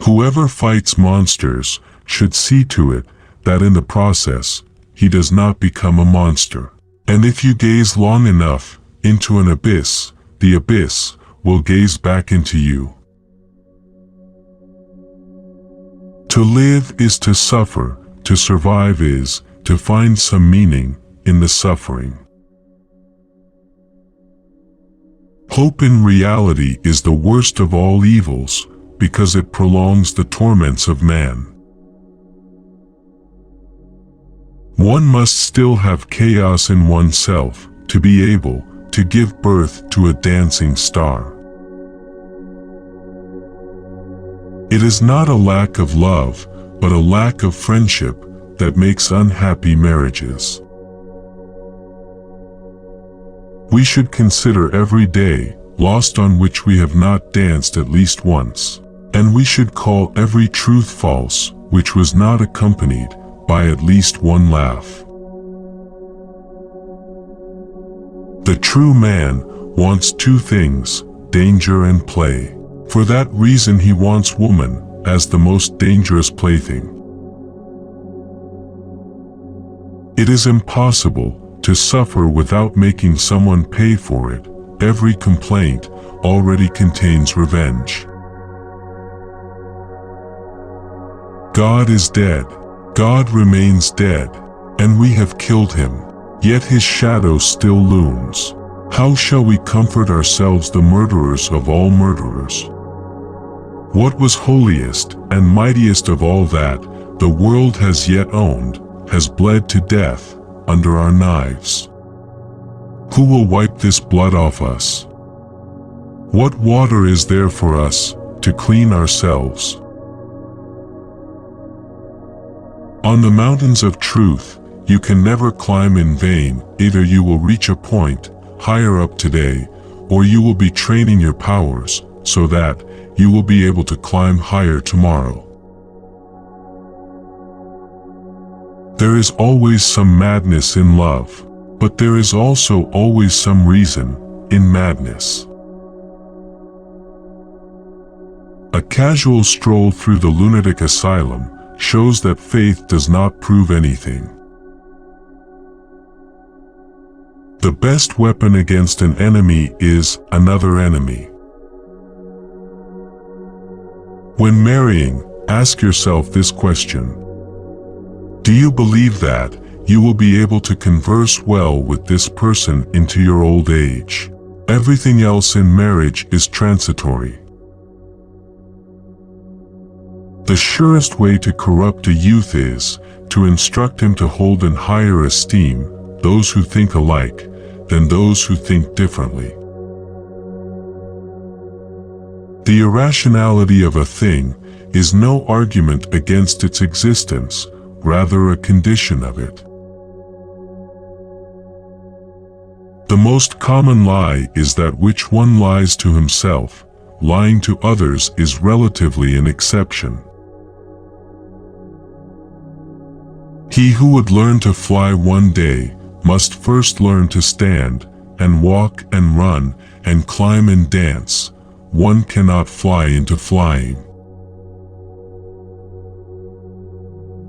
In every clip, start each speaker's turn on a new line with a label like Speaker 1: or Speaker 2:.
Speaker 1: Whoever fights monsters should see to it that in the process, he does not become a monster. And if you gaze long enough into an abyss, the abyss will gaze back into you. To live is to suffer, to survive is to find some meaning in the suffering. Hope in reality is the worst of all evils because it prolongs the torments of man. One must still have chaos in oneself to be able to give birth to a dancing star. It is not a lack of love, but a lack of friendship that makes unhappy marriages. We should consider every day lost on which we have not danced at least once, and we should call every truth false which was not accompanied by at least one laugh. The true man wants two things, danger and play. For that reason he wants woman as the most dangerous plaything. It is impossible to suffer without making someone pay for it. Every complaint already contains revenge. God is dead. God remains dead, and we have killed him. Yet his shadow still looms. How shall we comfort ourselves, the murderers of all murderers? What was holiest and mightiest of all that the world has yet owned has bled to death under our knives. Who will wipe this blood off us? What water is there for us to clean ourselves? On the mountains of truth, you can never climb in vain. Either you will reach a point higher up today, or you will be training your powers so that you will be able to climb higher tomorrow. There is always some madness in love, but there is also always some reason in madness. A casual stroll through the lunatic asylum shows that faith does not prove anything. The best weapon against an enemy is another enemy. When marrying, ask yourself this question. Do you believe that you will be able to converse well with this person into your old age? Everything else in marriage is transitory. The surest way to corrupt a youth is to instruct him to hold in higher esteem those who think alike than those who think differently. The irrationality of a thing is no argument against its existence, rather a condition of it. The most common lie is that which one lies to himself. Lying to others is relatively an exception. He who would learn to fly one day must first learn to stand, and walk and run, and climb and dance. One cannot fly into flying.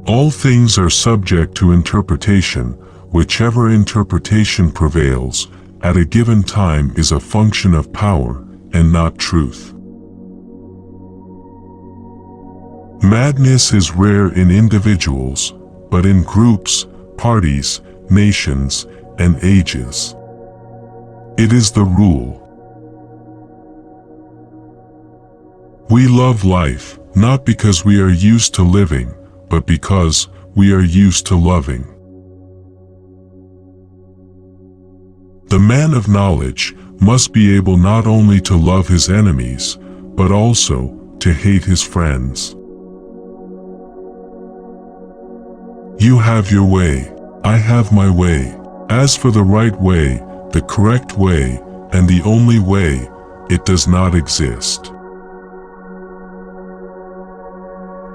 Speaker 1: All things are subject to interpretation. Whichever interpretation prevails at a given time is a function of power and not truth. Madness is rare in individuals, but in groups, parties, nations, and ages. It is the rule. We love life, not because we are used to living, but because we are used to loving. The man of knowledge must be able not only to love his enemies, but also to hate his friends. You have your way, I have my way. As for the right way, the correct way, and the only way, it does not exist.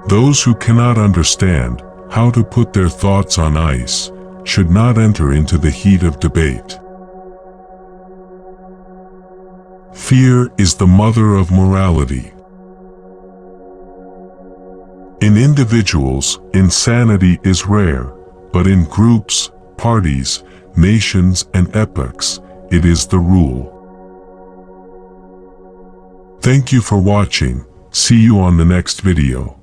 Speaker 1: Those who cannot understand how to put their thoughts on ice should not enter into the heat of debate. Fear is the mother of morality. In individuals, insanity is rare, but in groups, parties, nations, and epochs, it is the rule. Thank you for watching. See you on the next video.